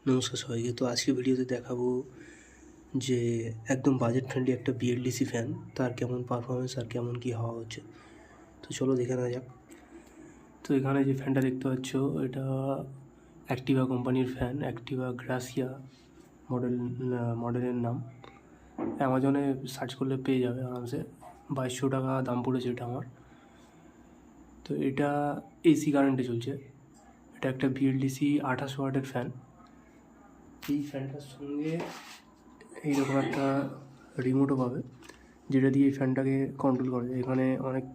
নমস্কার সবাইকে। তো আজকে ভিডিওতে দেখাবো যে একদম বাজেট ফ্রেন্ডলি একটা বিএলডিসি ফ্যান, তার কেমন পারফরমেন্স আর কেমন কী হাওয়া হচ্ছে। তো চলো দেখে নেওয়া যাক। তো এখানে যে ফ্যানটা দেখতে পাচ্ছ, এটা অ্যাক্টিভা কোম্পানির ফ্যান, অ্যাক্টিভা গ্রাসিয়া মডেলের নাম। অ্যামাজনে সার্চ করলে পেয়ে যাবে আরামসে। 2200 টাকা দাম পড়েছে এটা আমার। তো এটা এসি কারেন্টে চলছে। এটা একটা বিএলডিসি 28 ওয়াটের ফ্যান। এই ফ্যানটার সঙ্গে এইরকম একটা রিমোটও পাবে, যেটা দিয়ে এই ফ্যানটাকে কন্ট্রোল করা যায়। এখানে অনেক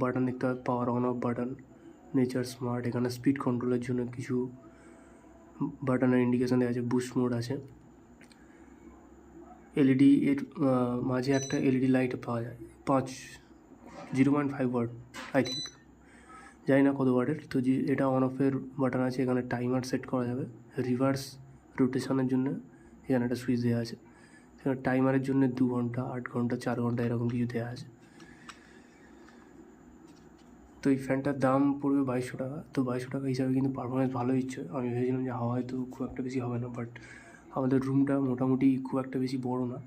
বাটন দেখতে হবে, power on of button, nature smart. এখানে স্পিড কন্ট্রোলের জন্য কিছু বাটনের ইন্ডিকেশন দেওয়া আছে, বুস্ট মোড আছে। এলইডি এর মাঝে একটা এলইডি লাইট পাওয়া যায়, 0.5 ওয়াট আই থিঙ্ক, জানি না কত ওয়াটের। তো যে এটা অন অফের বাটন আছে। এখানে টাইমার সেট করা যাবে, রিভার্স রোটেশনের জন্য এখানে একটা সুইচ দেওয়া আছে। এখানে টাইমারের জন্য 2 ঘন্টা, 8 ঘন্টা, 4 ঘন্টা এরকম কিছু দেওয়া আছে। তো এই ফ্যানটার দাম পড়বে 2200 টাকা। তো 2200 টাকা হিসাবে কিন্তু পারফরমেন্স ভালো দিচ্ছে। আমি ভেবেছিলাম যে হাওয়া হয়তো খুব একটা বেশি হবে না, বাট আমাদের রুমটা মোটামুটি খুব একটা বেশি বড় না,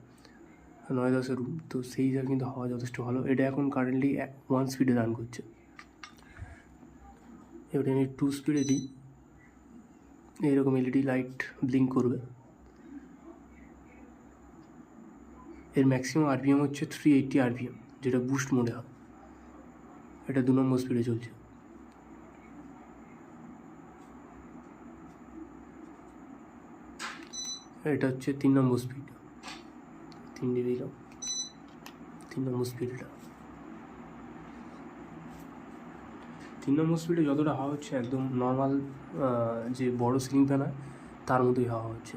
9-10 রুম। তো সেই হিসাবে কিন্তু হাওয়া যথেষ্ট ভালো। এটা এখন কারেন্টলি 1 স্পিডে রান করছে। এবার আমি 2 স্পিডে দিই, এইরকম এলইডি লাইট ব্লিঙ্ক করবে। এর ম্যাক্সিমাম আরপিএম হচ্ছে 380 আরপিএম, যেটা বুস্ট মোডে হবে। এটা 2 নম্বর স্পিডে চলছে। এটা হচ্ছে 3 নম্বর স্পিড। 3 দিয়ে দিলাম, 3 নম্বর স্পিড। এটা 3 নম্বর স্পিডে যতটা হাওয়া হচ্ছে, একদম নর্মাল যে বড় সিলিং ফ্যান হয় তার মতোই হাওয়া হচ্ছে।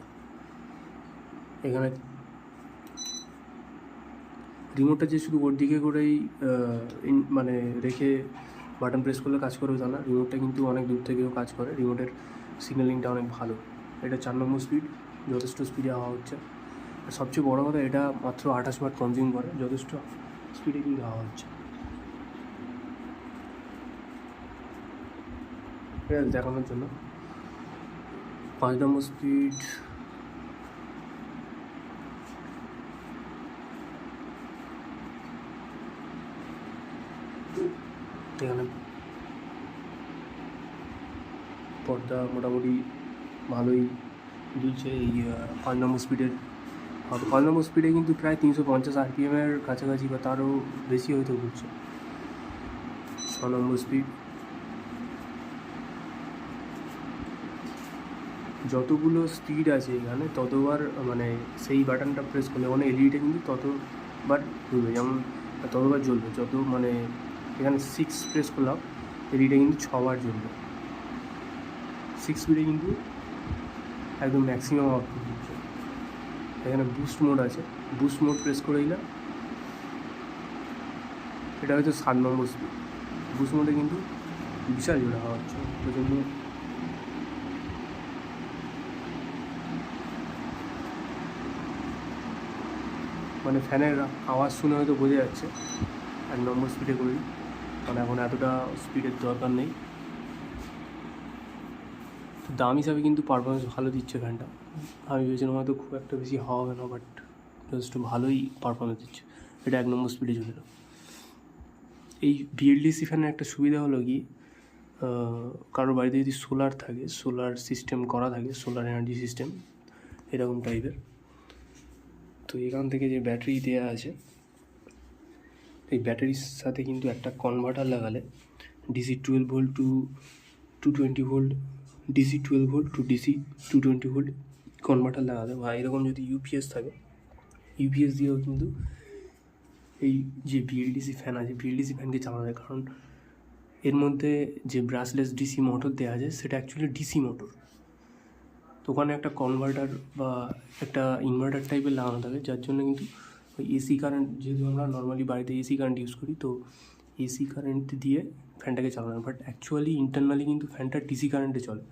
এখানে রিমোটটা যে শুধু ওর দিকে করেই মানে রেখে বাটন প্রেস করলে কাজ করবে তা না, রিমোটটা কিন্তু অনেক দূর থেকেও কাজ করে। রিমোটের সিগন্যালিংটা অনেক ভালো। এটা 4 নম্বর স্পিড, যথেষ্ট স্পিডে হাওয়া হচ্ছে। আর সবচেয়ে বড়ো কথা, এটা মাত্র 28 ওয়াট কনজিউম করে, যথেষ্ট স্পিডে কিন্তু হাওয়া হচ্ছে। এটা দেখানোর জন্য 5 নম্বর স্পিড। এখানে পর্দা মোটামুটি ভালোই দুলছে। এই 5 নম্বর স্পিডের, 5 নম্বর স্পিডে কিন্তু প্রায় 350 আরপিএমের কাছাকাছি বা তারও বেশি হয়তো ঘুরছে। 6 নম্বর স্পিড। যতগুলো স্পিড আছে এখানে, ততবার মানে সেই বাটনটা প্রেস করলে মানে এলইডিটা কিন্তু ততবার জ্বলবে, যেমন ততবার জ্বলবে যত মানে এখানে 6 প্রেস করলাম, এলইডিটা কিন্তু 6বার জ্বলবে। 6 স্পিডে কিন্তু একদম ম্যাক্সিমাম আউটপুট দিচ্ছে। এখানে বুস্ট মোড আছে, বুস্ট মোড প্রেস করে দিলাম, এটা হচ্ছে 7 নম্বর স্পিড। বুস্ট মোডে কিন্তু বিশাল জোরে হাওয়া হচ্ছে, প্রচণ্ড। মানে ফ্যানের আওয়াজ শুনে হয়তো বোঝা যাচ্ছে 1 নম্বর স্পিডে করি, কারণ এখন এতটা স্পিডের দরকার নেই। তো দাম হিসাবে কিন্তু পারফরমেন্স ভালো দিচ্ছে ফ্যানটা। আমি ভেবেছিলাম হয়তো খুব একটা বেশি হাওয়া হবে না, বাট যথেষ্ট ভালোই পারফরমেন্স দিচ্ছে। এটা 1 নম্বর স্পিডে চলে এলো। এই বিএলডিসি ফ্যানের একটা সুবিধা হলো কি, কারোর বাড়িতে যদি সোলার থাকে, সোলার সিস্টেম করা থাকে, সোলার এনার্জি সিস্টেম এরকম টাইপের, তো এখান থেকে যে ব্যাটারি দেওয়া আছে, এই ব্যাটারির সাথে কিন্তু একটা কনভার্টার লাগালে DC 12 volt to 220 volt, DC 12 volt to DC 220 volt converter লাগালে, বা এরকম যদি ইউপিএস থাকে, ইউপিএস দিয়েও কিন্তু এই যে বিএলডিসি ফ্যান আছে, বিএলডিসি ফ্যানকে চালানো যায়। কারণ এর মধ্যে যে ব্রাশলেস ডিসি মোটর দেওয়া আছে, সেটা অ্যাকচুয়ালি ডিসি মোটর। তো ওখানে একটা কনভার্টার বা একটা ইনভার্টার টাইপের লাগানো থাকে, যার জন্য কিন্তু ওই এসি কারেন্ট, যেহেতু আমরা নর্মালি বাড়িতে এসি কারেন্ট ইউজ করি, তো এসি কারেন্ট দিয়ে ফ্যানটাকে চালানো। বাট অ্যাকচুয়ালি ইন্টারনালি কিন্তু ফ্যানটা ডিসি কারেন্টে চলে,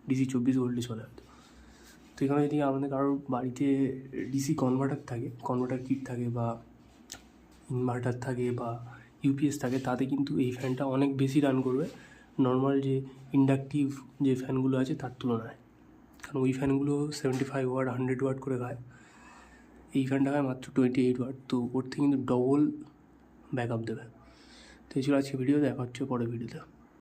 ডিসি 24 ভোল্টে চলে হয়তো। তো এখানে যদি আমাদের কারোর বাড়িতে ডিসি কনভার্টার থাকে, কনভার্টার কিট থাকে, বা ইনভার্টার থাকে, বা ইউপিএস থাকে, তাতে কিন্তু এই ফ্যানটা অনেক বেশি রান করবে নর্মাল যে ইন্ডাকটিভ যে ফ্যানগুলো আছে তার তুলনায়। কারণ ওই ফ্যানগুলো 75 ওয়াট 100 ওয়াট করে গায়, এই ফ্যানটা হয় মাত্র 28 ওয়াট, তো ওর থেকে কিন্তু ডবল ব্যাক আপ দেবে। তো এই ছিল আজকে ভিডিও, দেখা হচ্ছে পরের ভিডিওতে।